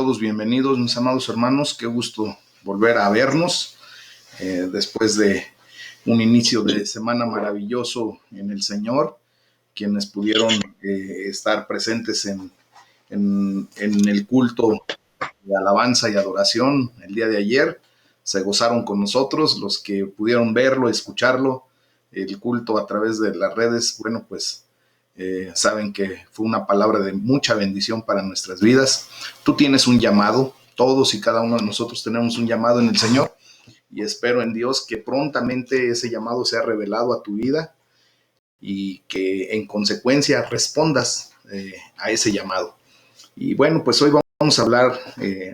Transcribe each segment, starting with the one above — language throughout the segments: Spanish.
todos bienvenidos, mis amados hermanos. Qué gusto volver a vernos después de un inicio de semana maravilloso en el Señor. Quienes pudieron estar presentes en el culto de alabanza y adoración el día de ayer, se gozaron con nosotros. Los que pudieron verlo, escucharlo, el culto a través de las redes, bueno, pues saben que fue una palabra de mucha bendición para nuestras vidas. Tú tienes un llamado, todos y cada uno de nosotros tenemos un llamado en el Señor, y espero en Dios que prontamente ese llamado sea revelado a tu vida y que en consecuencia respondas a ese llamado. Y bueno, pues hoy vamos a hablar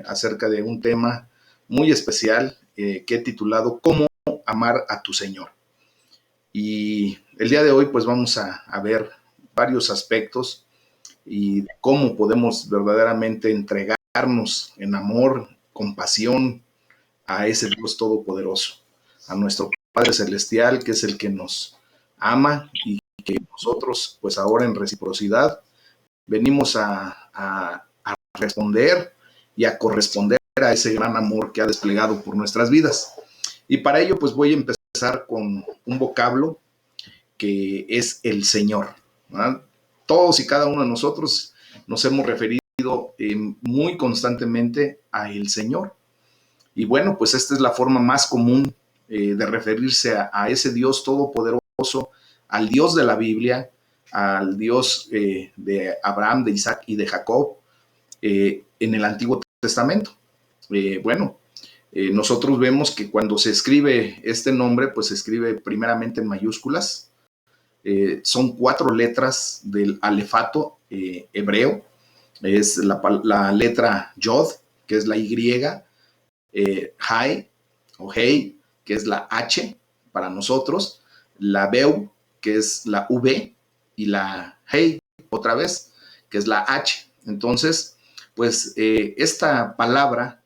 acerca de un tema muy especial que he titulado ¿Cómo amar a tu Señor? Y el día de hoy pues vamos a ver varios aspectos y cómo podemos verdaderamente entregarnos en amor, compasión a ese Dios todopoderoso, a nuestro Padre Celestial, que es el que nos ama y que nosotros pues ahora en reciprocidad venimos a responder y a corresponder a ese gran amor que ha desplegado por nuestras vidas. Y para ello pues voy a empezar con un vocablo que es el Señor, ¿verdad? Todos y cada uno de nosotros nos hemos referido muy constantemente a el Señor. Y bueno, pues esta es la forma más común de referirse a ese Dios todopoderoso, al Dios de la Biblia, al Dios de Abraham, de Isaac y de Jacob en el Antiguo Testamento. Nosotros vemos que cuando se escribe este nombre, pues se escribe primeramente en mayúsculas. Son 4 letras del alefato hebreo. Es la letra Yod, que es la Y, Hai o Hei, que es la H para nosotros, la Beu, que es la V, y la Hei, otra vez, que es la H. Entonces, pues esta palabra,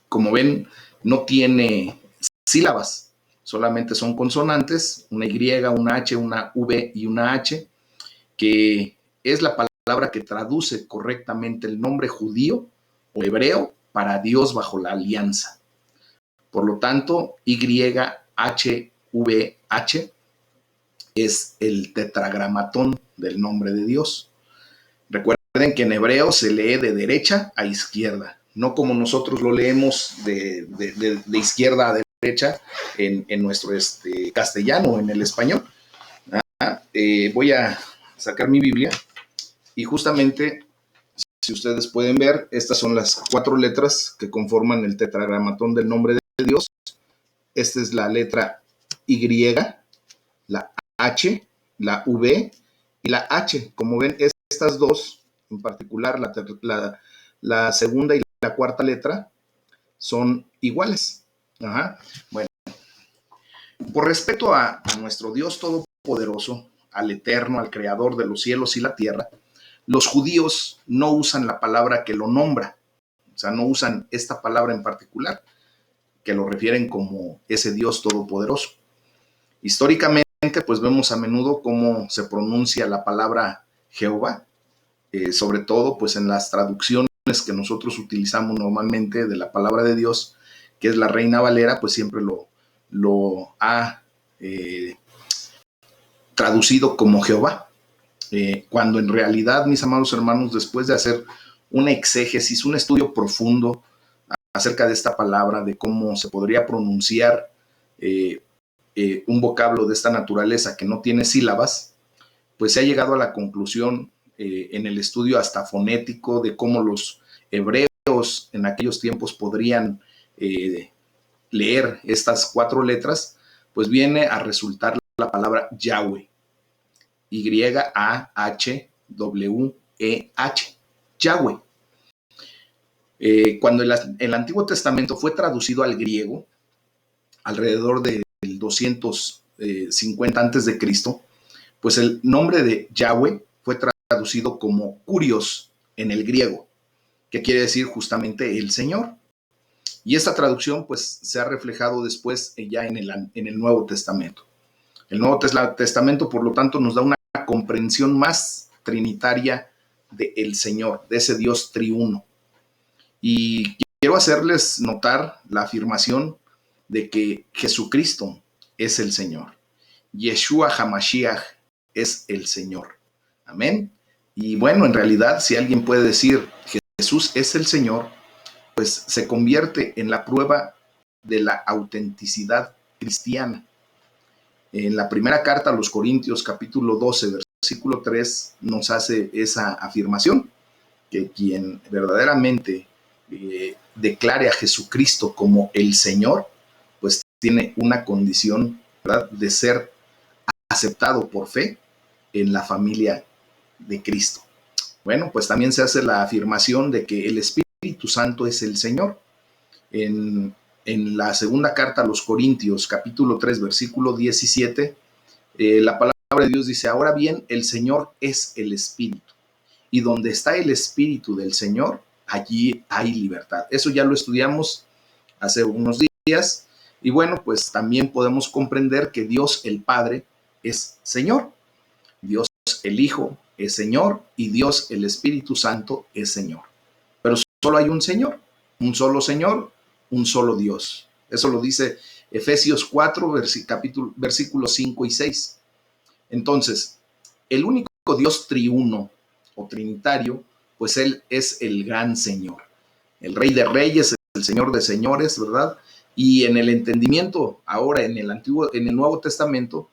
como ven, no tiene sílabas, solamente son consonantes, una Y, una H, una V y una H, que es la palabra que traduce correctamente el nombre judío o hebreo para Dios bajo la alianza. Por lo tanto, YHVH es el tetragramatón del nombre de Dios. Recuerden que en hebreo se lee de derecha a izquierda, no como nosotros lo leemos de izquierda a derecha en nuestro castellano, en el español. Voy a sacar mi Biblia y justamente, si ustedes pueden ver, estas son las 4 letras que conforman el tetragramatón del nombre de Dios. Esta es la letra Y, la H, la V y la H. Como ven, estas dos, en particular la segunda y la cuarta letra, son iguales. Ajá. Bueno, por respecto a nuestro Dios todopoderoso, al eterno, al creador de los cielos y la tierra, los judíos no usan la palabra que lo nombra, o sea, no usan esta palabra en particular, que lo refieren como ese Dios todopoderoso. Históricamente, pues vemos a menudo cómo se pronuncia la palabra Jehová, sobre todo pues en las traducciones que nosotros utilizamos normalmente de la palabra de Dios, que es la Reina Valera, pues siempre lo ha traducido como Jehová. Cuando en realidad, mis amados hermanos, después de hacer una exégesis, un estudio profundo acerca de esta palabra, de cómo se podría pronunciar un vocablo de esta naturaleza que no tiene sílabas, pues se ha llegado a la conclusión en el estudio hasta fonético de cómo los hebreos en aquellos tiempos podrían leer estas 4 letras, pues viene a resultar la palabra Yahweh. Y-A-H-W-E-H, Yahweh. Cuando el Antiguo Testamento fue traducido al griego, alrededor del 250 antes de Cristo, pues el nombre de Yahweh fue traducido como Kurios en el griego, que quiere decir justamente el Señor. Y esta traducción pues se ha reflejado después ya en el Nuevo Testamento. El Nuevo Testamento, por lo tanto, nos da una comprensión más trinitaria del Señor, de ese Dios triuno. Y quiero hacerles notar la afirmación de que Jesucristo es el Señor. Yeshua HaMashiach es el Señor. Amén. Y bueno, en realidad, si alguien puede decir Jesús es el Señor, pues se convierte en la prueba de la autenticidad cristiana. En la primera carta a los Corintios, capítulo 12, versículo 3, nos hace esa afirmación, que quien verdaderamente declare a Jesucristo como el Señor, pues tiene una condición, ¿verdad?, de ser aceptado por fe en la familia de Cristo. Bueno, pues también se hace la afirmación de que el Espíritu Santo es el Señor. En la segunda carta a los Corintios, capítulo 3, versículo 17, la palabra de Dios dice: ahora bien, el Señor es el Espíritu, y donde está el Espíritu del Señor, allí hay libertad. Eso ya lo estudiamos hace unos días, y bueno, pues también podemos comprender que Dios el Padre es Señor, Dios el Hijo es Señor, y Dios el Espíritu Santo es Señor. Pero solo hay un Señor, un solo Señor, un solo Dios. Eso lo dice Efesios 4, versículos 5 y 6. Entonces, el único Dios triuno o trinitario, pues Él es el gran Señor, el Rey de Reyes, el Señor de Señores, ¿verdad? Y en el entendimiento ahora en el Nuevo Testamento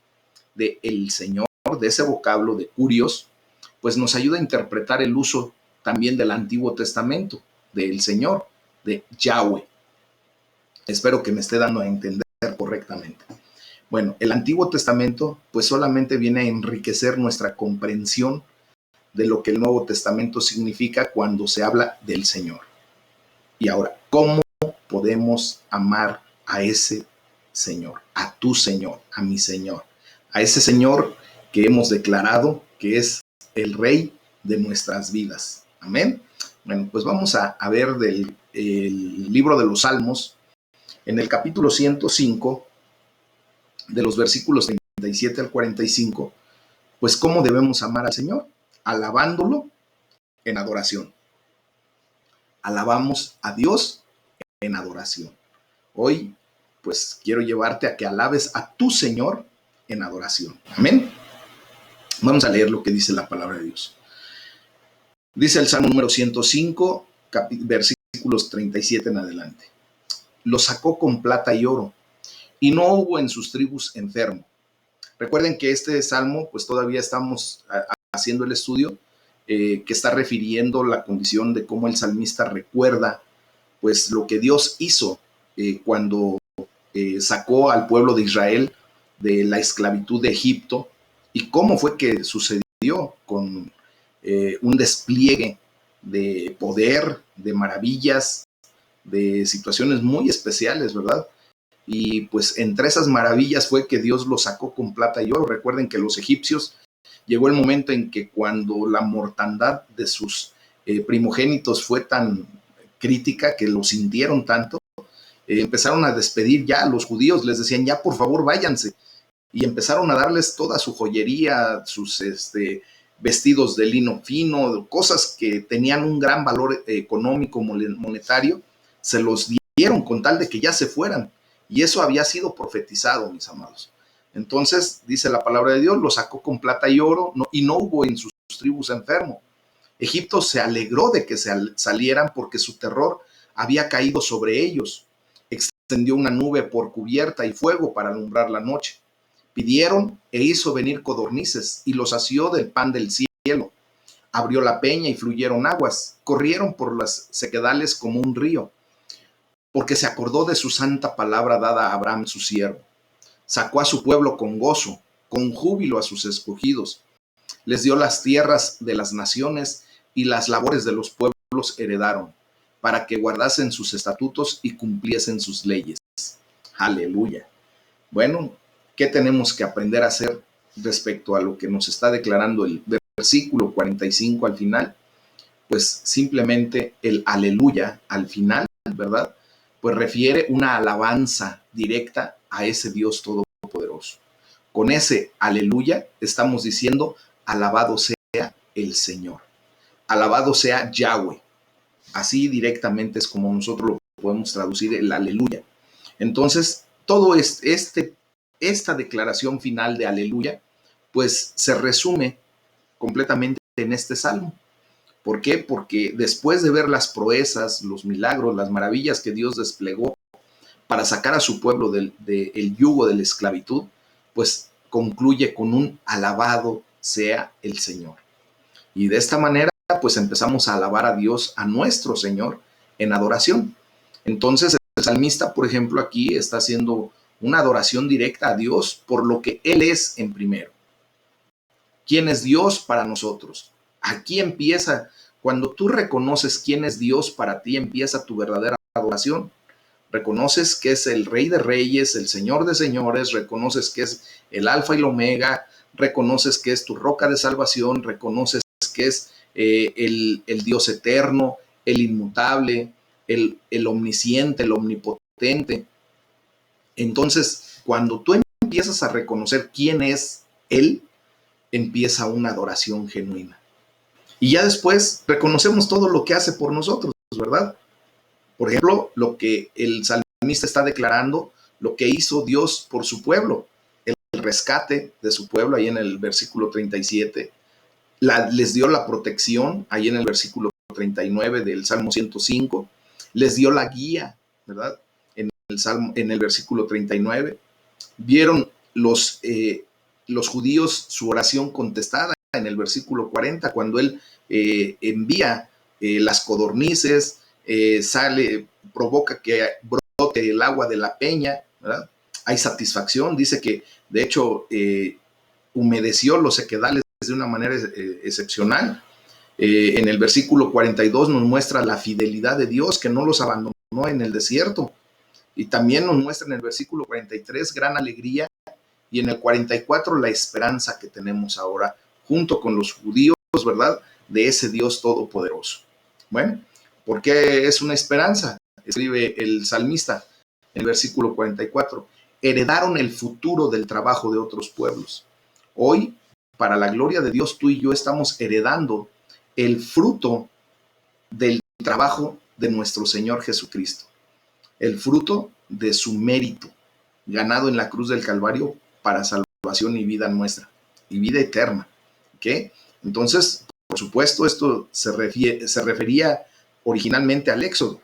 de el Señor, de ese vocablo de Kurios, pues nos ayuda a interpretar el uso también del Antiguo Testamento, del Señor, de Yahweh. Espero que me esté dando a entender correctamente. Bueno, el Antiguo Testamento pues solamente viene a enriquecer nuestra comprensión de lo que el Nuevo Testamento significa cuando se habla del Señor. Y ahora, ¿cómo podemos amar a ese Señor, a tu Señor, a mi Señor, a ese Señor que hemos declarado que es el Rey de nuestras vidas? Amén. Bueno, pues vamos a ver el libro de los Salmos, en el capítulo 105, de los versículos 37 al 45, pues cómo debemos amar al Señor, alabándolo en adoración. Alabamos a Dios en adoración. Hoy, pues quiero llevarte a que alabes a tu Señor en adoración. Amén. Vamos a leer lo que dice la palabra de Dios. Dice el Salmo número 105, versículos 37 en adelante. Lo sacó con plata y oro, y no hubo en sus tribus enfermo. Recuerden que este salmo, pues todavía estamos haciendo el estudio que está refiriendo la condición de cómo el salmista recuerda pues lo que Dios hizo cuando sacó al pueblo de Israel de la esclavitud de Egipto, y cómo fue que sucedió con un despliegue de poder, de maravillas, de situaciones muy especiales, ¿verdad? Y pues entre esas maravillas fue que Dios los sacó con plata y oro. Recuerden que los egipcios, llegó el momento en que cuando la mortandad de sus primogénitos fue tan crítica, que lo sintieron tanto, empezaron a despedir ya a los judíos, les decían ya por favor váyanse, y empezaron a darles toda su joyería, sus vestidos de lino fino, cosas que tenían un gran valor económico, monetario, se los dieron con tal de que ya se fueran. Y eso había sido profetizado, mis amados. Entonces, dice la palabra de Dios, lo sacó con plata y oro, y no hubo en sus tribus enfermo. Egipto se alegró de que salieran porque su terror había caído sobre ellos. Extendió una nube por cubierta y fuego para alumbrar la noche. Pidieron e hizo venir codornices y los asió del pan del cielo. Abrió la peña y fluyeron aguas. Corrieron por las sequedales como un río, porque se acordó de su santa palabra dada a Abraham su siervo. Sacó a su pueblo con gozo, con júbilo a sus escogidos. Les dio las tierras de las naciones y las labores de los pueblos heredaron, para que guardasen sus estatutos y cumpliesen sus leyes. Aleluya. Bueno, ¿qué tenemos que aprender a hacer respecto a lo que nos está declarando el versículo 45 al final? Pues simplemente el aleluya al final, ¿verdad? Pues refiere una alabanza directa a ese Dios todopoderoso. Con ese aleluya estamos diciendo, alabado sea el Señor, alabado sea Yahweh. Así directamente es como nosotros lo podemos traducir, el aleluya. Entonces, todo esta declaración final de aleluya, pues se resume completamente en este salmo. ¿Por qué? Porque después de ver las proezas, los milagros, las maravillas que Dios desplegó para sacar a su pueblo del yugo de la esclavitud, pues concluye con un alabado sea el Señor. Y de esta manera, pues empezamos a alabar a Dios, a nuestro Señor, en adoración. Entonces, el salmista, por ejemplo, aquí está haciendo una adoración directa a Dios por lo que Él es en primero. ¿Quién es Dios para nosotros? Aquí empieza, cuando tú reconoces quién es Dios para ti, empieza tu verdadera adoración. Reconoces que es el Rey de Reyes, el Señor de Señores, reconoces que es el Alfa y el Omega, reconoces que es tu roca de salvación, reconoces que es el Dios eterno, el inmutable, el omnisciente, el omnipotente. Entonces, cuando tú empiezas a reconocer quién es Él, empieza una adoración genuina. Y ya después reconocemos todo lo que hace por nosotros, ¿verdad? Por ejemplo, lo que el salmista está declarando, lo que hizo Dios por su pueblo, el rescate de su pueblo, ahí en el versículo 37, les dio la protección, ahí en el versículo 39 del Salmo 105, les dio la guía, ¿verdad? En el versículo 39, vieron los judíos su oración contestada en el versículo 40, cuando él envía las codornices, provoca que brote el agua de la peña, ¿verdad? Hay satisfacción, dice que de hecho humedeció los sequedales de una manera excepcional. En el versículo 42 nos muestra la fidelidad de Dios, que no los abandonó en el desierto. Y también nos muestra en el versículo 43 gran alegría, y en el 44 la esperanza que tenemos ahora junto con los judíos, ¿verdad? De ese Dios todopoderoso. Bueno, ¿por qué es una esperanza? Escribe el salmista en el versículo 44. Heredaron el futuro del trabajo de otros pueblos. Hoy, para la gloria de Dios, tú y yo estamos heredando el fruto del trabajo de nuestro Señor Jesucristo, el fruto de su mérito, ganado en la cruz del Calvario para salvación y vida nuestra, y vida eterna. ¿Okay? Entonces, por supuesto, esto se refería originalmente al Éxodo.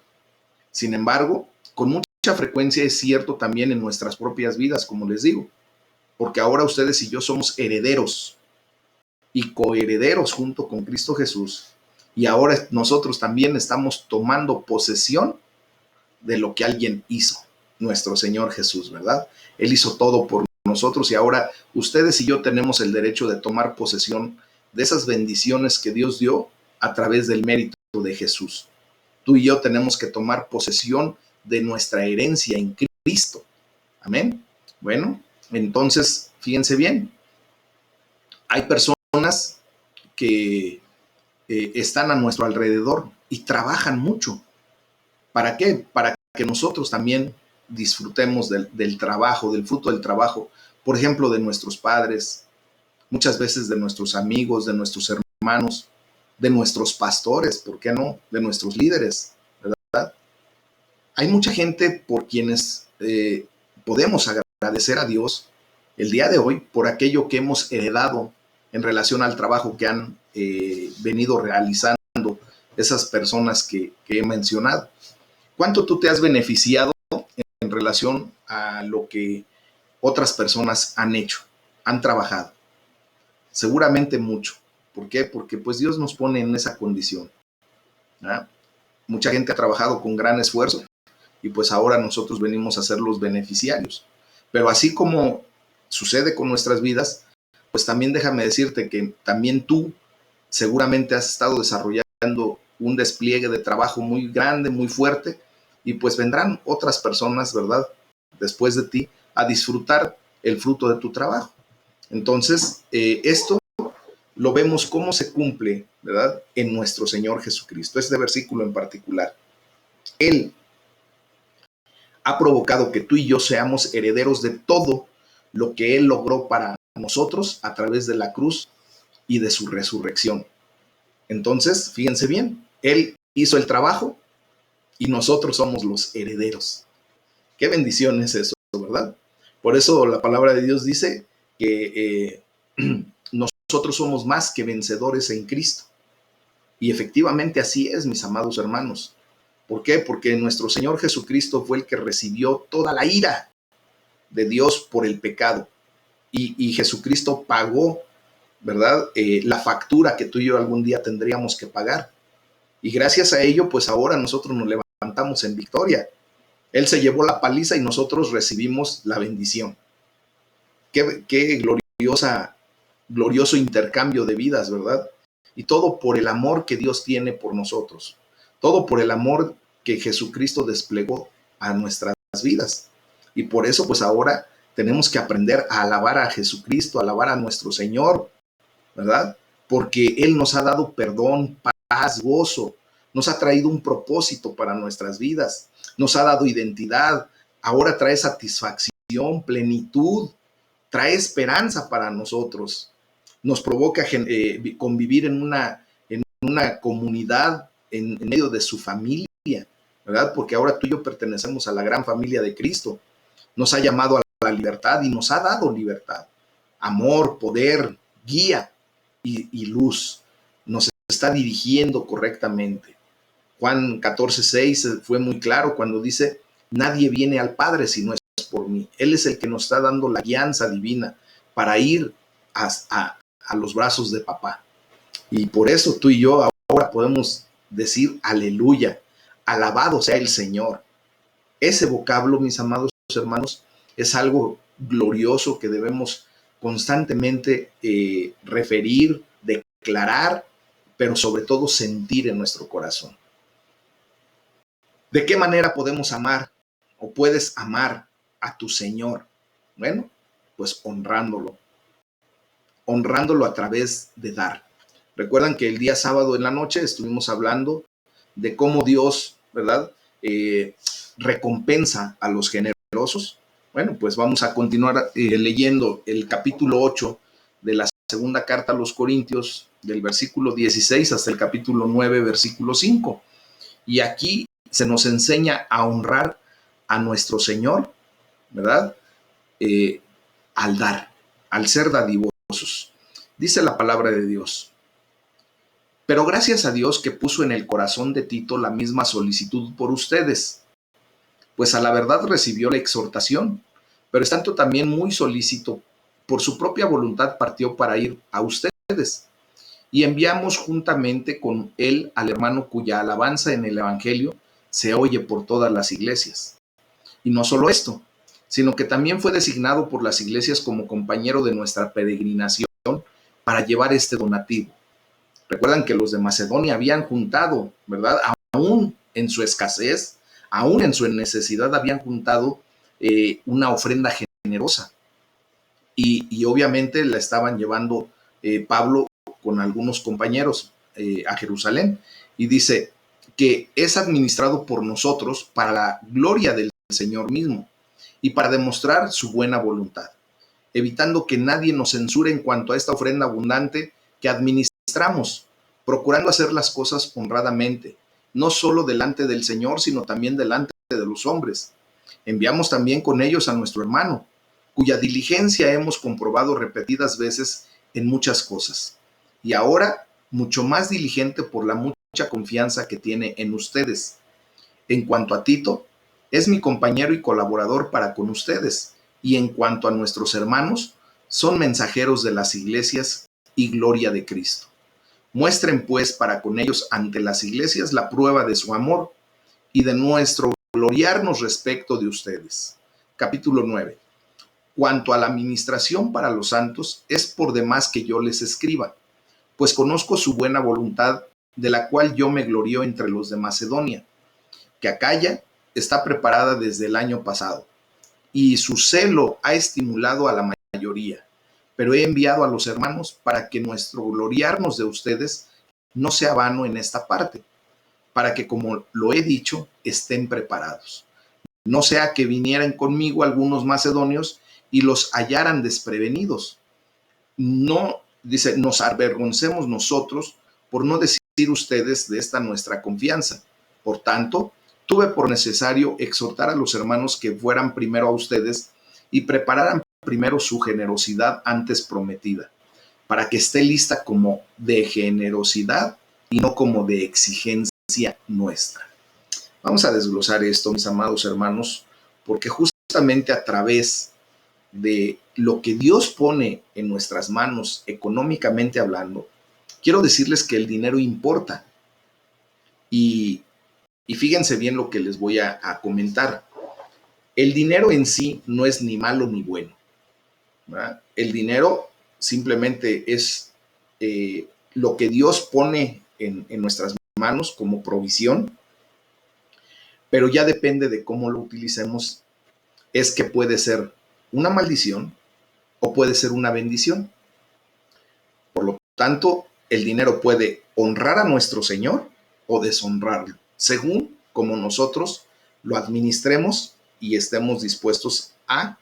Sin embargo, con mucha frecuencia es cierto también en nuestras propias vidas, como les digo, porque ahora ustedes y yo somos herederos y coherederos junto con Cristo Jesús, y ahora nosotros también estamos tomando posesión de lo que alguien hizo, nuestro Señor Jesús, ¿verdad? Él hizo todo por nosotros y ahora ustedes y yo tenemos el derecho de tomar posesión de esas bendiciones que Dios dio a través del mérito de Jesús. Tú y yo tenemos que tomar posesión de nuestra herencia en Cristo. Amén. Bueno, entonces, fíjense bien, hay personas que están a nuestro alrededor y trabajan mucho. ¿Para qué? Para que nosotros también disfrutemos del trabajo, del fruto del trabajo, por ejemplo, de nuestros padres, muchas veces de nuestros amigos, de nuestros hermanos, de nuestros pastores, ¿por qué no? De nuestros líderes, ¿verdad? Hay mucha gente por quienes podemos agradecer a Dios el día de hoy por aquello que hemos heredado en relación al trabajo que han venido realizando esas personas que he mencionado. ¿Cuánto tú te has beneficiado en relación a lo que otras personas han hecho, han trabajado? Seguramente mucho. ¿Por qué? Porque pues Dios nos pone en esa condición, ¿verdad? Mucha gente ha trabajado con gran esfuerzo y pues ahora nosotros venimos a ser los beneficiarios. Pero así como sucede con nuestras vidas, pues también déjame decirte que también tú seguramente has estado desarrollando un despliegue de trabajo muy grande, muy fuerte, y pues vendrán otras personas, ¿verdad?, después de ti, a disfrutar el fruto de tu trabajo. Entonces, esto lo vemos cómo se cumple, ¿verdad?, en nuestro Señor Jesucristo. Este versículo en particular. Él ha provocado que tú y yo seamos herederos de todo lo que Él logró para nosotros a través de la cruz y de su resurrección. Entonces, fíjense bien, Él hizo el trabajo y nosotros somos los herederos. Qué bendición es eso, ¿verdad? Por eso la palabra de Dios dice que nosotros somos más que vencedores en Cristo. Y efectivamente así es, mis amados hermanos. ¿Por qué? Porque nuestro Señor Jesucristo fue el que recibió toda la ira de Dios por el pecado. Y Jesucristo pagó, ¿verdad? La factura que tú y yo algún día tendríamos que pagar. Y gracias a ello, pues ahora nosotros nos levantamos en victoria. Él se llevó la paliza y nosotros recibimos la bendición. Qué glorioso intercambio de vidas, ¿verdad? Y todo por el amor que Dios tiene por nosotros. Todo por el amor que Jesucristo desplegó a nuestras vidas. Y por eso, pues ahora tenemos que aprender a alabar a Jesucristo, a alabar a nuestro Señor, ¿verdad? Porque Él nos ha dado perdón, paz, gozo, nos ha traído un propósito para nuestras vidas, nos ha dado identidad, ahora trae satisfacción, plenitud, trae esperanza para nosotros, nos provoca convivir en una comunidad en medio de su familia, ¿verdad? Porque ahora tú y yo pertenecemos a la gran familia de Cristo, nos ha llamado a la libertad y nos ha dado libertad, amor, poder, guía y luz, nos está dirigiendo correctamente. Juan 14:6 fue muy claro cuando dice, nadie viene al Padre si no es por mí. Él es el que nos está dando la guianza divina para ir a los brazos de papá. Y por eso tú y yo ahora podemos decir aleluya, alabado sea el Señor. Ese vocablo, mis amados hermanos, es algo glorioso que debemos constantemente referir, declarar, pero sobre todo sentir en nuestro corazón. ¿De qué manera podemos amar o puedes amar a tu Señor? Bueno, pues honrándolo a través de dar. Recuerdan que el día sábado en la noche estuvimos hablando de cómo Dios, ¿verdad? Recompensa a los generosos. Bueno, pues vamos a continuar leyendo el capítulo 8 de la segunda carta a los Corintios, del versículo 16 hasta el capítulo 9, versículo 5. Y aquí se nos enseña a honrar a nuestro Señor, ¿verdad? Al dar, al ser dadivosos. Dice la palabra de Dios. Pero gracias a Dios que puso en el corazón de Tito la misma solicitud por ustedes, pues a la verdad recibió la exhortación, pero estando también muy solícito, por su propia voluntad partió para ir a ustedes. Y enviamos juntamente con él al hermano cuya alabanza en el Evangelio se oye por todas las iglesias. Y no solo esto, sino que también fue designado por las iglesias como compañero de nuestra peregrinación para llevar este donativo. Recuerdan que los de Macedonia habían juntado, ¿verdad? Aún en su escasez, aún en su necesidad, habían juntado una ofrenda generosa. Y obviamente la estaban llevando Pablo con algunos compañeros a Jerusalén. Y dice que es administrado por nosotros para la gloria del Señor mismo y para demostrar su buena voluntad, evitando que nadie nos censure en cuanto a esta ofrenda abundante que administramos, procurando hacer las cosas honradamente, no solo delante del Señor, sino también delante de los hombres. Enviamos también con ellos a nuestro hermano, cuya diligencia hemos comprobado repetidas veces en muchas cosas, y ahora mucho más diligente por la mucha confianza que tiene en ustedes. En cuanto a Tito, es mi compañero y colaborador para con ustedes, y en cuanto a nuestros hermanos, son mensajeros de las iglesias y gloria de Cristo. Muestren pues para con ellos ante las iglesias la prueba de su amor y de nuestro gloriarnos respecto de ustedes. Capítulo 9. Cuanto a la administración para los santos, es por demás que yo les escriba, pues conozco su buena voluntad, de la cual yo me glorío entre los de Macedonia, que Acaya está preparada desde el año pasado, y su celo ha estimulado a la mayoría, pero he enviado a los hermanos para que nuestro gloriarnos de ustedes no sea vano en esta parte, para que, como lo he dicho, estén preparados. No sea que vinieran conmigo algunos macedonios y los hallaran desprevenidos. No, dice, nos avergoncemos nosotros por no decir ustedes de esta nuestra confianza. Por tanto, tuve por necesario exhortar a los hermanos que fueran primero a ustedes y prepararan primero su generosidad antes prometida, para que esté lista como de generosidad y no como de exigencia nuestra. Vamos a desglosar esto, mis amados hermanos, porque justamente a través de lo que Dios pone en nuestras manos económicamente hablando, quiero decirles que el dinero importa. Y fíjense bien lo que les voy a comentar. El dinero en sí no es ni malo ni bueno, ¿verdad? El dinero simplemente es lo que Dios pone en nuestras manos como provisión, pero ya depende de cómo lo utilicemos. Es que puede ser una maldición o puede ser una bendición. Por lo tanto, el dinero puede honrar a nuestro Señor o deshonrarlo, según como nosotros lo administremos y estemos dispuestos a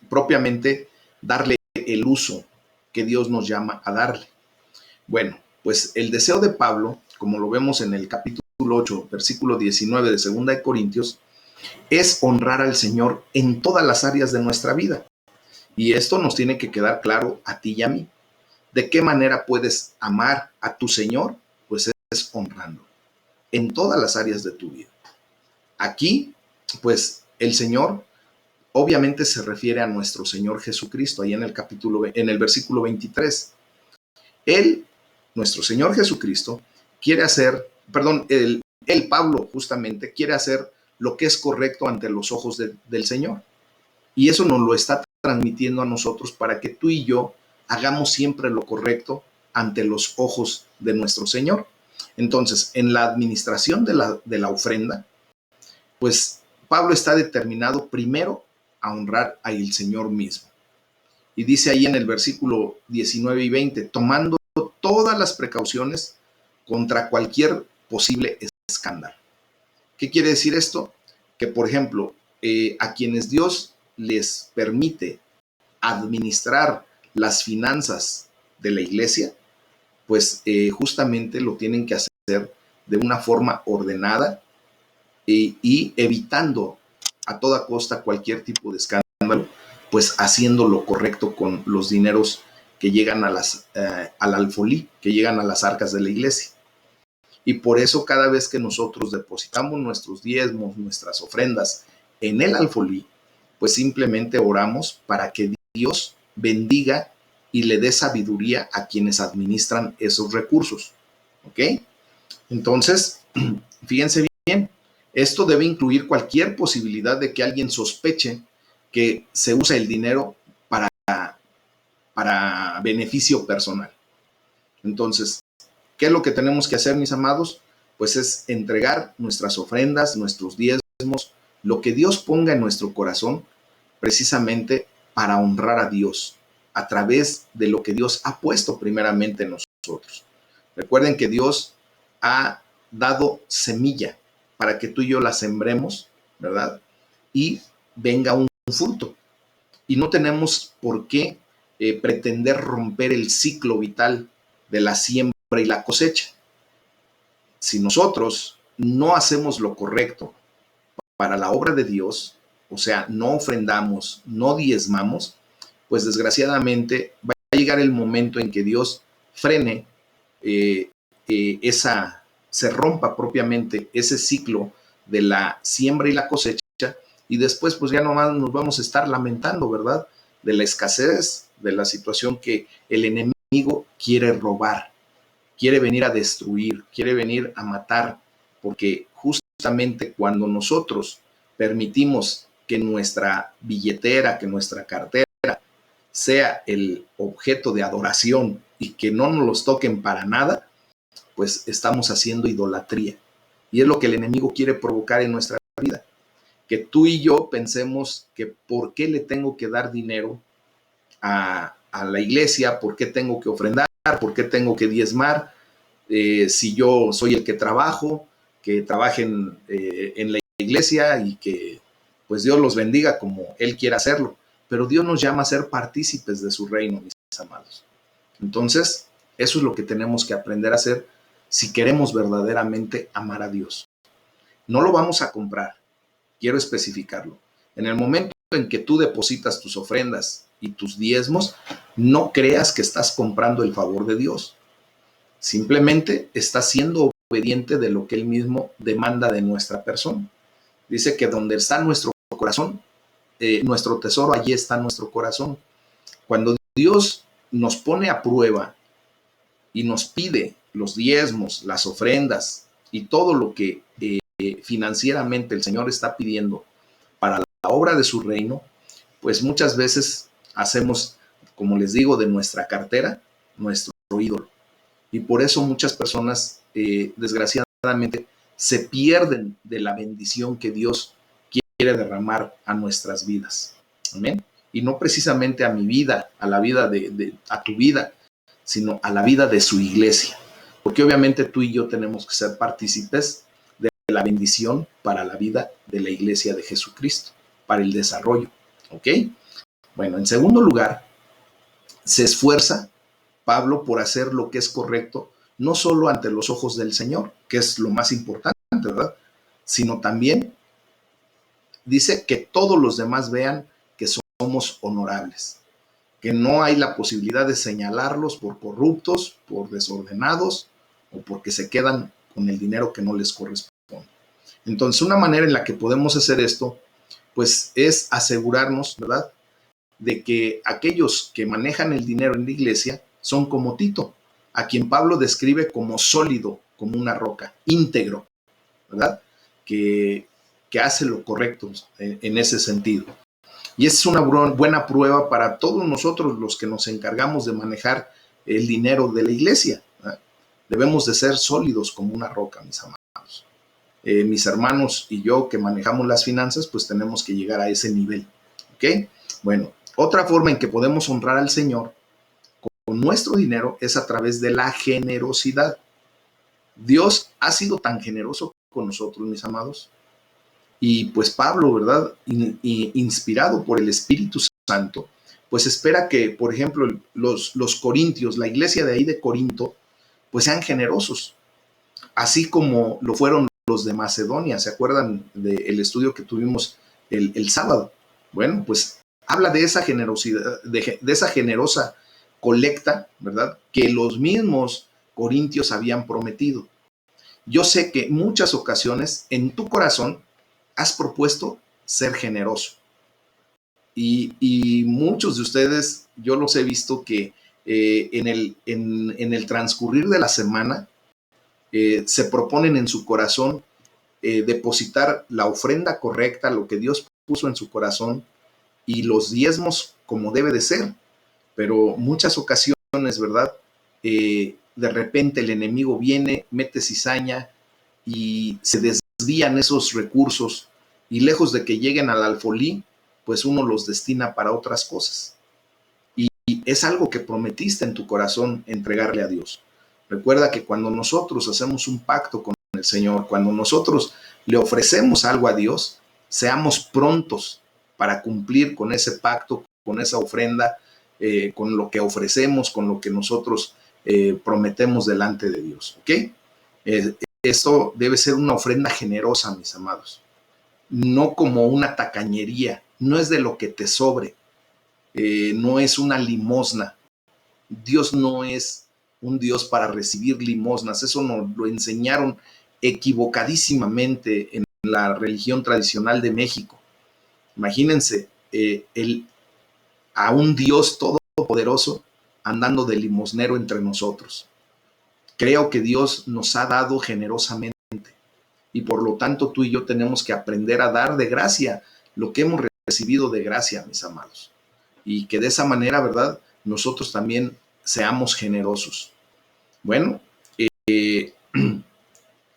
propiamente darle el uso que Dios nos llama a darle. Bueno, pues el deseo de Pablo, como lo vemos en el capítulo 8, versículo 19 de 2 de Corintios, es honrar al Señor en todas las áreas de nuestra vida. Y esto nos tiene que quedar claro a ti y a mí. ¿De qué manera puedes amar a tu Señor? Pues es honrando en todas las áreas de tu vida. Aquí, pues el Señor obviamente se refiere a nuestro Señor Jesucristo, ahí en el versículo 23. Él, nuestro Señor Jesucristo, quiere hacer, perdón, Pablo justamente quiere hacer lo que es correcto ante los ojos del Señor. Y eso nos lo está transmitiendo a nosotros para que tú y yo hagamos siempre lo correcto ante los ojos de nuestro Señor. Entonces, en la administración de la ofrenda, pues Pablo está determinado primero a honrar al Señor mismo. Y dice ahí en el versículo 19 y 20, tomando todas las precauciones contra cualquier posible escándalo. ¿Qué quiere decir esto? Que, por ejemplo, a quienes Dios les permite administrar las finanzas de la iglesia, pues justamente lo tienen que hacer de una forma ordenada y evitando a toda costa cualquier tipo de escándalo, pues haciendo lo correcto con los dineros que llegan al alfolí, que llegan a las arcas de la iglesia. Y por eso cada vez que nosotros depositamos nuestros diezmos, nuestras ofrendas en el alfolí, pues simplemente oramos para que Dios bendiga y le dé sabiduría a quienes administran esos recursos. ¿Ok? Entonces, fíjense bien, esto debe incluir cualquier posibilidad de que alguien sospeche que se usa el dinero para beneficio personal. Entonces, ¿qué es lo que tenemos que hacer, mis amados? Pues es entregar nuestras ofrendas, nuestros diezmos, lo que Dios ponga en nuestro corazón, precisamente para honrar a Dios, a través de lo que Dios ha puesto primeramente en nosotros. Recuerden que Dios ha dado semilla para que tú y yo la sembremos, ¿verdad? Y venga un fruto. Y no tenemos por qué pretender romper el ciclo vital de la siembra y la cosecha. Si nosotros no hacemos lo correcto para la obra de Dios, o sea, no ofrendamos, no diezmamos, pues desgraciadamente va a llegar el momento en que Dios frene se rompa propiamente ese ciclo de la siembra y la cosecha, y después pues ya nomás nos vamos a estar lamentando, ¿verdad? De la escasez, de la situación que el enemigo quiere robar, quiere venir a destruir, quiere venir a matar, porque justamente cuando nosotros permitimos que nuestra billetera, que nuestra cartera sea el objeto de adoración y que no nos los toquen para nada, pues estamos haciendo idolatría. Y es lo que el enemigo quiere provocar en nuestra vida. Que tú y yo pensemos que por qué le tengo que dar dinero a la iglesia, por qué tengo que ofrendar, por qué tengo que diezmar, si yo soy el que trabajo, que trabajen en la iglesia y que pues Dios los bendiga como Él quiera hacerlo. Pero Dios nos llama a ser partícipes de su reino, mis amados. Entonces, Eso es lo que tenemos que aprender a hacer si queremos verdaderamente amar a Dios. No lo vamos a comprar, quiero especificarlo. En el momento en que tú depositas tus ofrendas y tus diezmos, no creas que estás comprando el favor de Dios. Simplemente estás siendo obediente de lo que Él mismo demanda de nuestra persona. Dice que donde está nuestro corazón, nuestro tesoro, allí está nuestro corazón. Cuando Dios nos pone a prueba y nos pide los diezmos, las ofrendas y todo lo que financieramente el Señor está pidiendo para la obra de su reino, pues muchas veces hacemos, como les digo, de nuestra cartera nuestro ídolo. Y por eso muchas personas, desgraciadamente, se pierden de la bendición que Dios quiere derramar a nuestras vidas. Amén. Y no precisamente a mi vida, a la vida a tu vida, sino a la vida de su iglesia. Porque obviamente tú y yo tenemos que ser partícipes de la bendición para la vida de la iglesia de Jesucristo, para el desarrollo. ¿Ok? Bueno, en segundo lugar, se esfuerza Pablo por hacer lo que es correcto, no solo ante los ojos del Señor, que es lo más importante, ¿verdad? Sino también dice que todos los demás vean que somos honorables, que no hay la posibilidad de señalarlos por corruptos, por desordenados o porque se quedan con el dinero que no les corresponde. Entonces, una manera en la que podemos hacer esto, pues es asegurarnos, ¿verdad?, de que aquellos que manejan el dinero en la iglesia son como Tito, a quien Pablo describe como sólido, como una roca, íntegro, ¿verdad? Que hace lo correcto en ese sentido. Y esa es una buena prueba para todos nosotros los que nos encargamos de manejar el dinero de la iglesia, ¿verdad? Debemos de ser sólidos como una roca, mis amados. Mis hermanos y yo que manejamos las finanzas, pues tenemos que llegar a ese nivel, ¿ok? Bueno, otra forma en que podemos honrar al Señor con nuestro dinero es a través de la generosidad. Dios ha sido tan generoso con nosotros, mis amados. Y pues Pablo, ¿verdad?, inspirado por el Espíritu Santo, pues espera que, por ejemplo, los corintios, la iglesia de ahí de Corinto, pues sean generosos, así como lo fueron los de Macedonia. ¿Se acuerdan del estudio que tuvimos el sábado? Bueno, pues habla de esa generosidad, de esa generosa colecta, ¿verdad?, que los mismos corintios habían prometido. Yo sé que en muchas ocasiones en tu corazón has propuesto ser generoso. Y muchos de ustedes, yo los he visto que en el transcurrir de la semana se proponen en su corazón depositar la ofrenda correcta, lo que Dios puso en su corazón, y los diezmos como debe de ser. Pero muchas ocasiones, ¿verdad? De repente el enemigo viene, mete cizaña y se desvían esos recursos, y lejos de que lleguen al alfolí, pues uno los destina para otras cosas. Y es algo que prometiste en tu corazón entregarle a Dios. Recuerda que cuando nosotros hacemos un pacto con el Señor, cuando nosotros le ofrecemos algo a Dios, seamos prontos para cumplir con ese pacto, con esa ofrenda, con lo que ofrecemos, con lo que nosotros prometemos delante de Dios. ¿Ok? Esto debe ser una ofrenda generosa, mis amados, no como una tacañería, no es de lo que te sobre, no es una limosna. Dios no es un Dios para recibir limosnas, eso nos lo enseñaron equivocadísimamente en la religión tradicional de México. Imagínense a un Dios todopoderoso andando de limosnero entre nosotros. Creo que Dios nos ha dado generosamente y por lo tanto tú y yo tenemos que aprender a dar de gracia lo que hemos recibido de gracia, mis amados. Y que de esa manera, ¿verdad?, nosotros también seamos generosos. Bueno,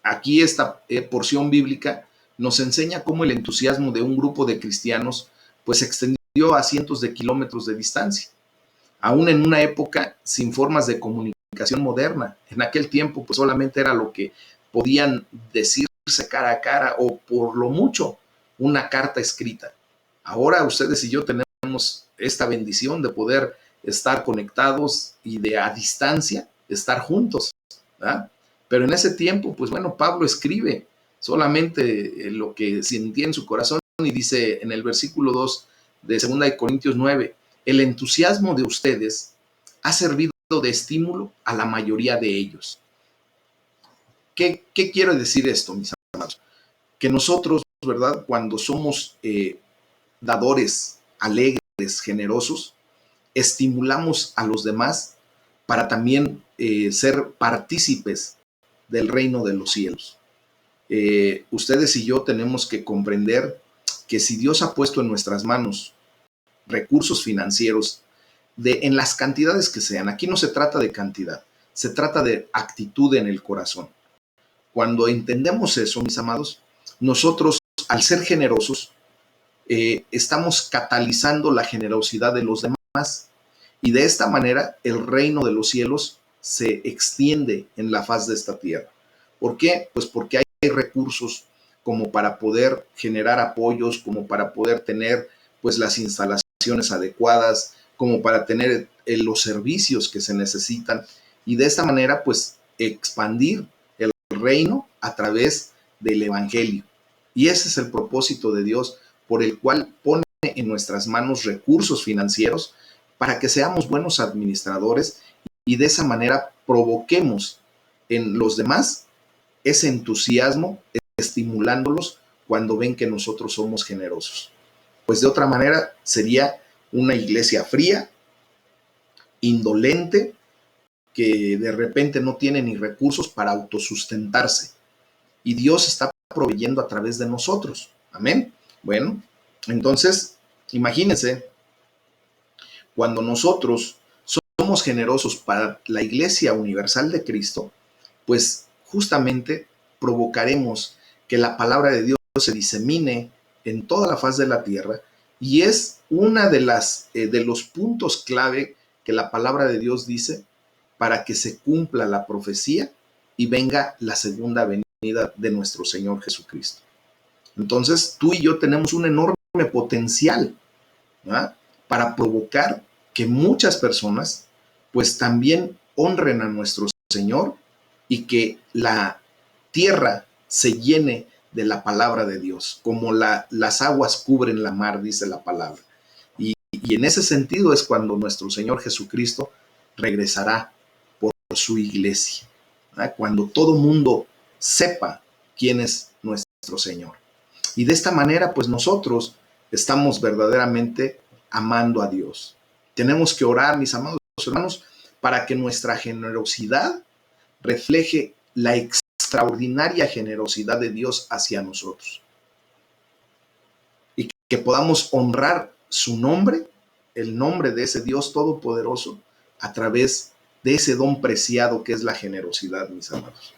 aquí esta porción bíblica nos enseña cómo el entusiasmo de un grupo de cristianos pues se extendió a cientos de kilómetros de distancia, aún en una época sin formas de comunicación moderna. En aquel tiempo pues solamente era lo que podían decirse cara a cara o por lo mucho una carta escrita. Ahora ustedes y yo tenemos esta bendición de poder estar conectados y de a distancia estar juntos, ¿verdad? Pero en ese tiempo, pues bueno, Pablo escribe solamente lo que sentía en su corazón y dice en el versículo 2 de 2 Corintios 9, el entusiasmo de ustedes ha servido de estímulo a la mayoría de ellos. ¿Qué quiere decir esto, mis amados? Que nosotros, ¿verdad? Cuando somos dadores, alegres, generosos, estimulamos a los demás para también ser partícipes del reino de los cielos. Ustedes y yo tenemos que comprender que si Dios ha puesto en nuestras manos recursos financieros en las cantidades que sean, aquí no se trata de cantidad, se trata de actitud en el corazón. Cuando entendemos eso, mis amados, nosotros, al ser generosos, estamos catalizando la generosidad de los demás y de esta manera el reino de los cielos se extiende en la faz de esta tierra. ¿Por qué? Pues porque hay recursos como para poder generar apoyos, como para poder tener pues las instalaciones adecuadas, como para tener los servicios que se necesitan y de esta manera pues expandir el reino a través del evangelio. Y ese es el propósito de Dios por el cual pone en nuestras manos recursos financieros para que seamos buenos administradores y de esa manera provoquemos en los demás ese entusiasmo, estimulándolos cuando ven que nosotros somos generosos. Pues de otra manera sería una iglesia fría, indolente, que de repente no tiene ni recursos para autosustentarse. Y Dios está proveyendo a través de nosotros. Amén. Bueno, entonces, imagínense, cuando nosotros somos generosos para la Iglesia Universal de Cristo, pues justamente provocaremos que la palabra de Dios se disemine en toda la faz de la tierra y es una de los puntos clave que la palabra de Dios dice para que se cumpla la profecía y venga la segunda venida de nuestro Señor Jesucristo. Entonces, tú y yo tenemos un enorme potencial, ¿verdad?, para provocar que muchas personas pues también honren a nuestro Señor y que la tierra se llene de la palabra de Dios, como las aguas cubren la mar, dice la palabra. Y en ese sentido es cuando nuestro Señor Jesucristo regresará por su iglesia, ¿verdad?, cuando todo mundo sepa quién es nuestro Señor. Y de esta manera, pues nosotros estamos verdaderamente amando a Dios. Tenemos que orar, mis amados hermanos, para que nuestra generosidad refleje la extraordinaria generosidad de Dios hacia nosotros. Y que podamos honrar su nombre, el nombre de ese Dios todopoderoso, a través de ese don preciado que es la generosidad, mis amados.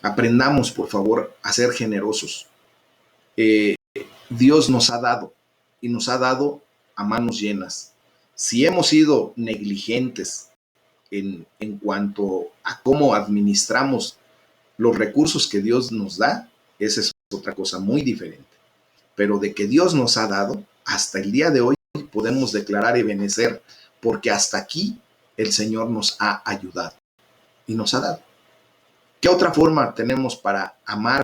Aprendamos, por favor, a ser generosos. Dios nos ha dado y nos ha dado a manos llenas. Si hemos sido negligentes en cuanto a cómo administramos los recursos que Dios nos da, esa es otra cosa muy diferente. Pero de que Dios nos ha dado, hasta el día de hoy podemos declarar y benecer, porque hasta aquí el Señor nos ha ayudado y nos ha dado. ¿Qué otra forma tenemos para amar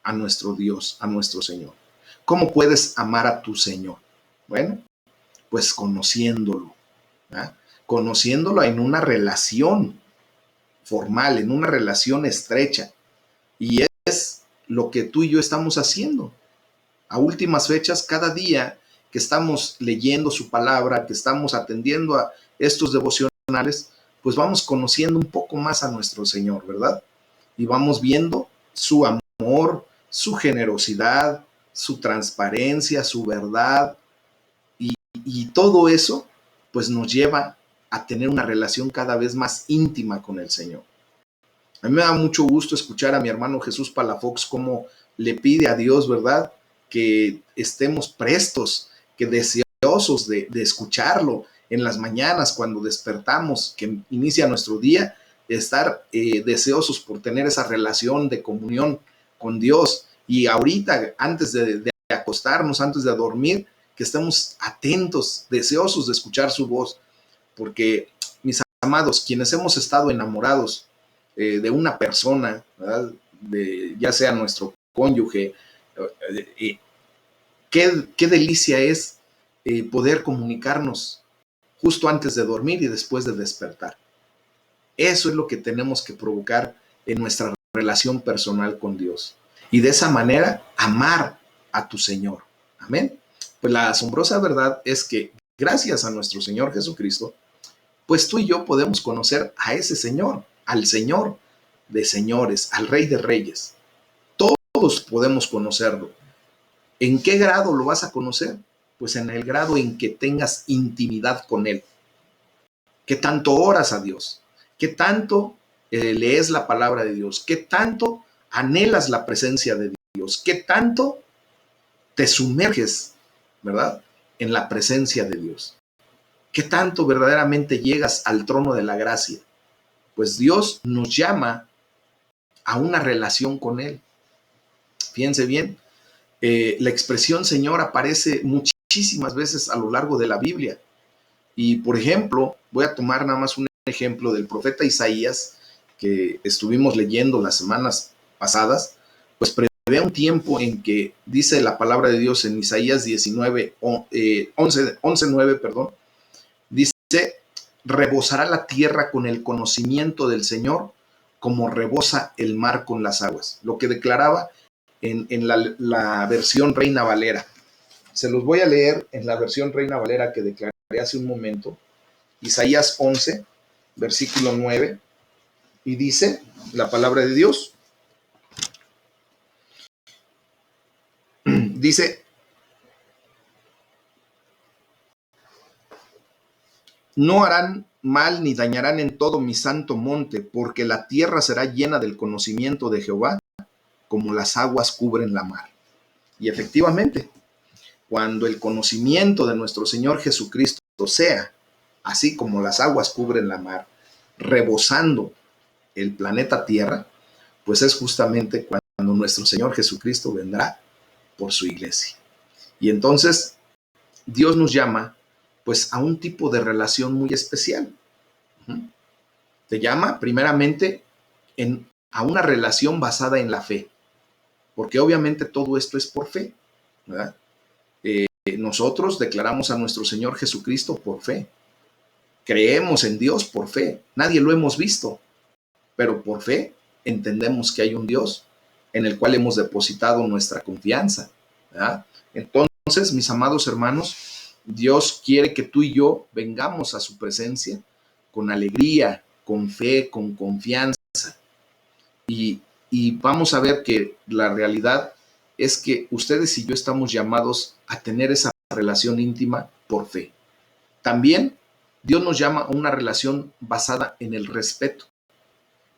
a nuestro Dios, a nuestro Señor? ¿Cómo puedes amar a tu Señor? Bueno, pues conociéndolo, ¿verdad?, conociéndolo en una relación formal, en una relación estrecha. Y es lo que tú y yo estamos haciendo. A últimas fechas, cada día que estamos leyendo su palabra, que estamos atendiendo a estos devocionales, pues vamos conociendo un poco más a nuestro Señor, ¿verdad? Y vamos viendo su amor, su generosidad, su transparencia, su verdad, y todo eso pues nos lleva a tener una relación cada vez más íntima con el Señor. A mí me da mucho gusto escuchar a mi hermano Jesús Palafox cómo le pide a Dios, ¿verdad?, que estemos prestos, que deseosos de escucharlo en las mañanas cuando despertamos, que inicia nuestro día, estar deseosos por tener esa relación de comunión con Dios. Y ahorita, antes de acostarnos, antes de dormir, que estemos atentos, deseosos de escuchar su voz, porque mis amados, quienes hemos estado enamorados de una persona, ¿verdad? Ya sea nuestro cónyuge, qué delicia es poder comunicarnos justo antes de dormir y después de despertar. Eso es lo que tenemos que provocar en nuestra relación personal con Dios. Y de esa manera, amar a tu Señor. Amén. Pues la asombrosa verdad es que gracias a nuestro Señor Jesucristo, pues tú y yo podemos conocer a ese Señor, al Señor de señores, al Rey de reyes. Todos podemos conocerlo. ¿En qué grado lo vas a conocer? Pues en el grado en que tengas intimidad con Él. ¿Qué tanto oras a Dios? ¿Qué tanto lees la palabra de Dios? ¿Qué tanto anhelas la presencia de Dios? ¿Qué tanto te sumerges, verdad, en la presencia de Dios? ¿Qué tanto verdaderamente llegas al trono de la gracia? Pues Dios nos llama a una relación con Él. Fíjense bien, la expresión Señor aparece muchísimas veces a lo largo de la Biblia. Y por ejemplo, voy a tomar nada más un ejemplo del profeta Isaías que estuvimos leyendo las semanas pasadas, pues prevé un tiempo en que dice la palabra de Dios en Isaías 19, 11:9, perdón, dice, rebosará la tierra con el conocimiento del Señor como rebosa el mar con las aguas, lo que declaraba en la versión Reina Valera. Se los voy a leer en la versión Reina Valera que declaré hace un momento, Isaías 11, versículo 9, y dice la palabra de Dios, dice, no harán mal ni dañarán en todo mi santo monte, porque la tierra será llena del conocimiento de Jehová, como las aguas cubren la mar. Y efectivamente, cuando el conocimiento de nuestro Señor Jesucristo sea, así como las aguas cubren la mar, rebosando el planeta Tierra, pues es justamente cuando nuestro Señor Jesucristo vendrá por su iglesia. Y entonces Dios nos llama pues a un tipo de relación muy especial. Te llama primeramente a una relación basada en la fe, porque obviamente todo esto es por fe, ¿verdad? Nosotros declaramos a nuestro Señor Jesucristo por fe. Creemos en Dios por fe. Nadie lo hemos visto, pero por fe entendemos que hay un Dios en el cual hemos depositado nuestra confianza, ¿verdad? Entonces, mis amados hermanos, Dios quiere que tú y yo vengamos a su presencia con alegría, con fe, con confianza. Y vamos a ver que la realidad es que ustedes y yo estamos llamados a tener esa relación íntima por fe. También Dios nos llama a una relación basada en el respeto,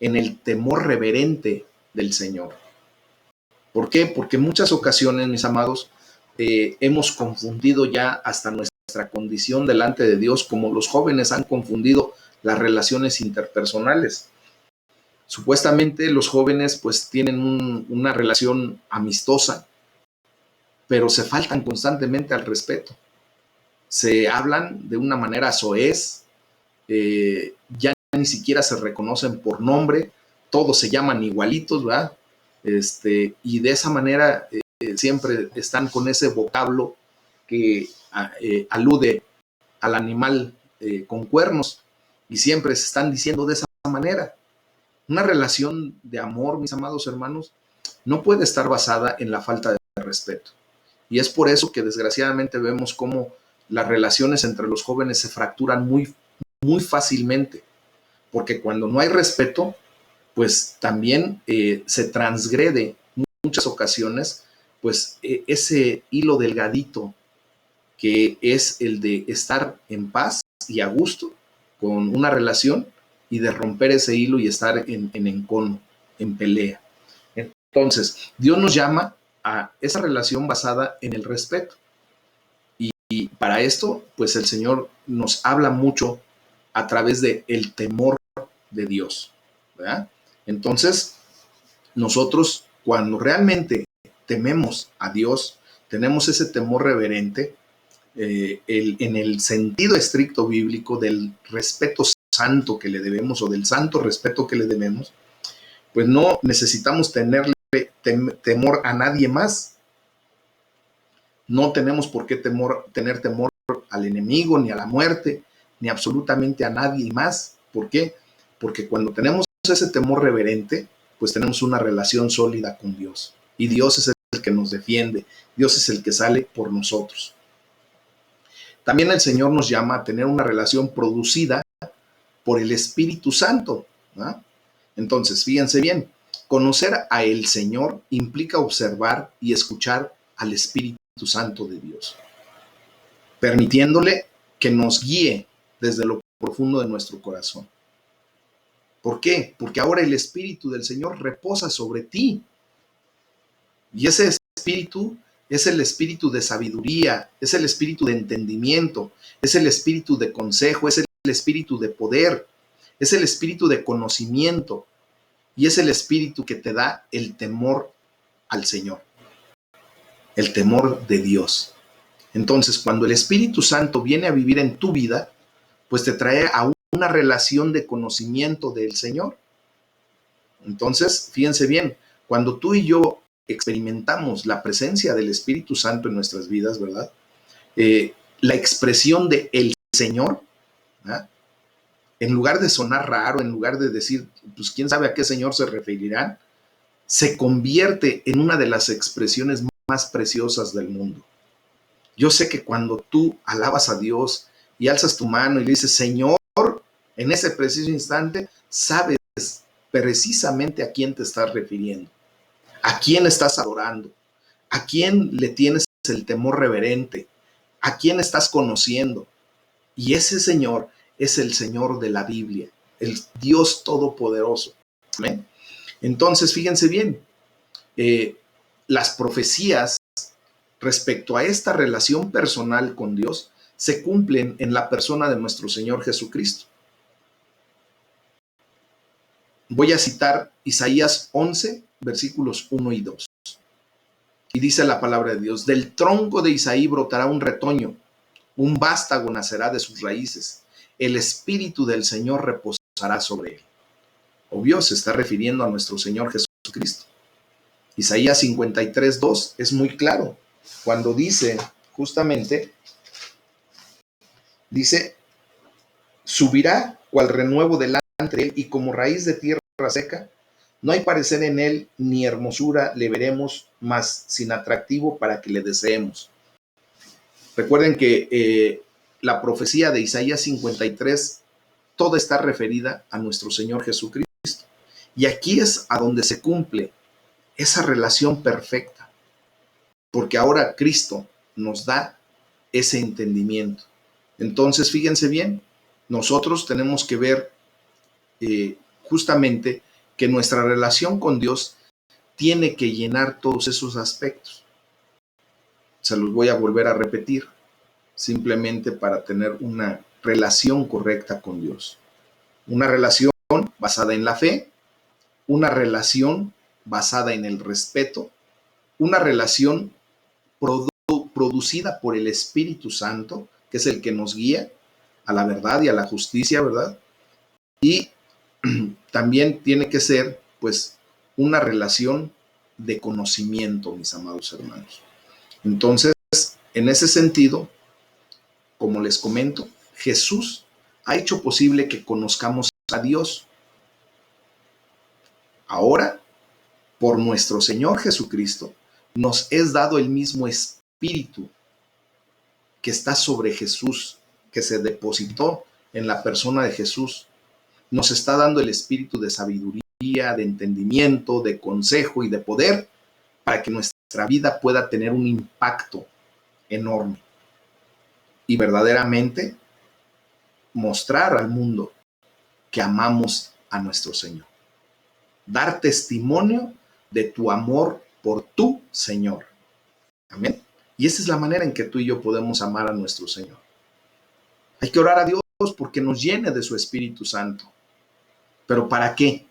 en el temor reverente del Señor. ¿Por qué? Porque en muchas ocasiones, mis amados, hemos confundido ya hasta nuestra condición delante de Dios, como los jóvenes han confundido las relaciones interpersonales. Supuestamente los jóvenes pues tienen una relación amistosa, pero se faltan constantemente al respeto. Se hablan de una manera soez, ya ni siquiera se reconocen por nombre, todos se llaman igualitos, ¿verdad? Y de esa manera siempre están con ese vocablo que alude al animal con cuernos y siempre se están diciendo de esa manera. Una relación de amor, mis amados hermanos, no puede estar basada en la falta de respeto. Y es por eso que desgraciadamente vemos cómo las relaciones entre los jóvenes se fracturan muy fácilmente. Porque cuando no hay respeto, pues también se transgrede en muchas ocasiones, pues ese hilo delgadito que es el de estar en paz y a gusto con una relación y de romper ese hilo y estar en encono, en pelea. Entonces, Dios nos llama a esa relación basada en el respeto. Y para esto, pues el Señor nos habla mucho a través de el temor de Dios, ¿verdad? Entonces, nosotros cuando realmente tememos a Dios, tenemos ese temor reverente, en el sentido estricto bíblico del respeto santo que le debemos o del santo respeto que le debemos, pues no necesitamos tenerle temor a nadie más. No tenemos por qué tener temor al enemigo, ni a la muerte, ni absolutamente a nadie más. ¿Por qué? Porque cuando tenemos ese temor reverente, pues tenemos una relación sólida con Dios. Y Dios es el que nos defiende. Dios es el que sale por nosotros. También el Señor nos llama a tener una relación producida por el Espíritu Santo, ¿no? Entonces, fíjense bien, conocer a el Señor implica observar y escuchar al Espíritu Santo de Dios, permitiéndole que nos guíe desde lo profundo de nuestro corazón. ¿Por qué? Porque ahora el Espíritu del Señor reposa sobre ti. Y ese Espíritu es el espíritu de sabiduría, es el espíritu de entendimiento, es el espíritu de consejo, es el espíritu de poder, es el espíritu de conocimiento y es el espíritu que te da el temor al Señor, el temor de Dios. Entonces, cuando el Espíritu Santo viene a vivir en tu vida, pues te trae a una relación de conocimiento del Señor. Entonces, fíjense bien, cuando tú y yo experimentamos la presencia del Espíritu Santo en nuestras vidas, ¿verdad? La expresión de el Señor, ¿verdad? En lugar de sonar raro, en lugar de decir, pues quién sabe a qué Señor se referirán, se convierte en una de las expresiones más preciosas del mundo. Yo sé que cuando tú alabas a Dios y alzas tu mano y le dices, Señor, en ese preciso instante, sabes precisamente a quién te estás refiriendo, a quién estás adorando, a quién le tienes el temor reverente, a quién estás conociendo. Y ese Señor es el Señor de la Biblia, el Dios Todopoderoso. ¿Amén? Entonces, fíjense bien, las profecías respecto a esta relación personal con Dios se cumplen en la persona de nuestro Señor Jesucristo. Voy a citar Isaías 11, versículos 1 y 2. Y dice la palabra de Dios, del tronco de Isaí brotará un retoño, un vástago nacerá de sus raíces, el Espíritu del Señor reposará sobre él. Obvio, se está refiriendo a nuestro Señor Jesucristo. Isaías 53, 2 es muy claro, cuando dice, justamente, dice, subirá cual renuevo delante de él y como raíz de tierra seca, no hay parecer en él ni hermosura le veremos, más sin atractivo para que le deseemos. Recuerden que la profecía de Isaías 53, toda está referida a nuestro Señor Jesucristo. Y aquí es a donde se cumple esa relación perfecta, porque ahora Cristo nos da ese entendimiento. Entonces, fíjense bien, nosotros tenemos que ver justamente que nuestra relación con Dios tiene que llenar todos esos aspectos. Se los voy a volver a repetir, simplemente para tener una relación correcta con Dios. Una relación basada en la fe, una relación basada en el respeto, una relación producida por el Espíritu Santo, que es el que nos guía a la verdad y a la justicia, ¿verdad? Y también tiene que ser, pues, una relación de conocimiento, mis amados hermanos. Entonces, en ese sentido, como les comento, Jesús ha hecho posible que conozcamos a Dios. Ahora, por nuestro Señor Jesucristo, nos es dado el mismo Espíritu que está sobre Jesús, que se depositó en la persona de Jesús. Nos está dando el espíritu de sabiduría, de entendimiento, de consejo y de poder para que nuestra vida pueda tener un impacto enorme y verdaderamente mostrar al mundo que amamos a nuestro Señor. Dar testimonio de tu amor por tu Señor. Amén. Y esa es la manera en que tú y yo podemos amar a nuestro Señor. Hay que orar a Dios porque nos llene de su Espíritu Santo. ¿Pero para qué?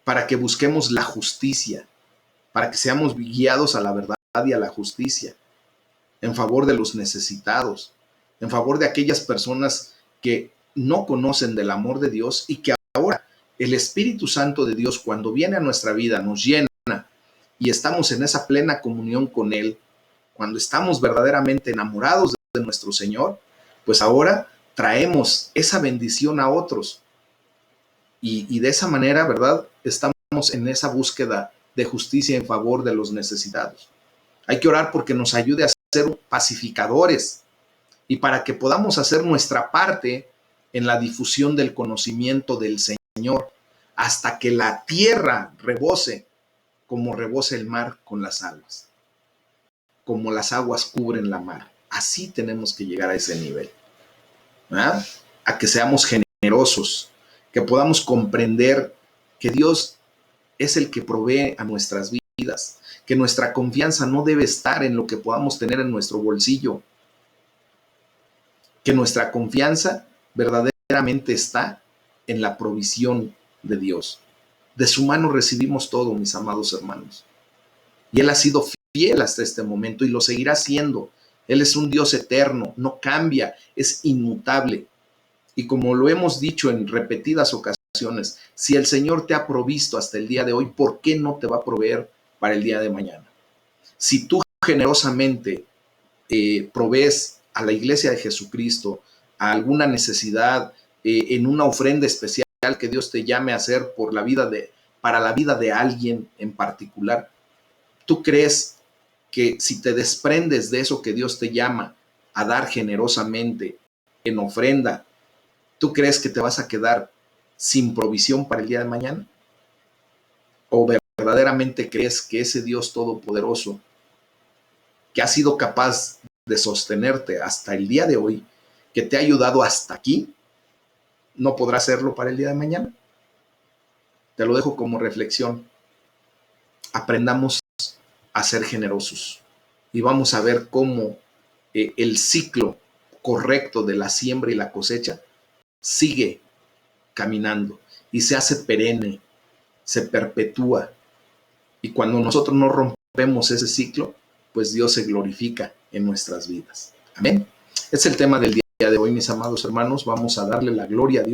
Para que busquemos la justicia, para que seamos guiados a la verdad y a la justicia, en favor de los necesitados, en favor de aquellas personas que no conocen del amor de Dios y que ahora el Espíritu Santo de Dios, cuando viene a nuestra vida, nos llena y estamos en esa plena comunión con Él, cuando estamos verdaderamente enamorados de nuestro Señor, pues ahora traemos esa bendición a otros. Y de esa manera, ¿verdad? Estamos en esa búsqueda de justicia en favor de los necesitados. Hay que orar porque nos ayude a ser pacificadores y para que podamos hacer nuestra parte en la difusión del conocimiento del Señor hasta que la tierra rebose como rebose el mar con las aguas, como las aguas cubren la mar. Así tenemos que llegar a ese nivel, ¿verdad? A que seamos generosos, que podamos comprender que Dios es el que provee a nuestras vidas, que nuestra confianza no debe estar en lo que podamos tener en nuestro bolsillo, que nuestra confianza verdaderamente está en la provisión de Dios. De su mano recibimos todo, mis amados hermanos. Y Él ha sido fiel hasta este momento y lo seguirá siendo. Él es un Dios eterno, no cambia, es inmutable. Y como lo hemos dicho en repetidas ocasiones, si el Señor te ha provisto hasta el día de hoy, ¿por qué no te va a proveer para el día de mañana? Si tú generosamente provees a la iglesia de Jesucristo a alguna necesidad en una ofrenda especial que Dios te llame a hacer para la vida de alguien en particular, ¿tú crees que si te desprendes de eso que Dios te llama a dar generosamente en ofrenda, ¿tú crees que te vas a quedar sin provisión para el día de mañana? ¿O verdaderamente crees que ese Dios todopoderoso, que ha sido capaz de sostenerte hasta el día de hoy, que te ha ayudado hasta aquí, no podrá hacerlo para el día de mañana? Te lo dejo como reflexión. Aprendamos a ser generosos y vamos a ver cómo el ciclo correcto de la siembra y la cosecha sigue caminando y se hace perenne, se perpetúa. Y cuando nosotros no rompemos ese ciclo, pues Dios se glorifica en nuestras vidas. Amén. Es el tema del día de hoy, mis amados hermanos. Vamos a darle la gloria a Dios.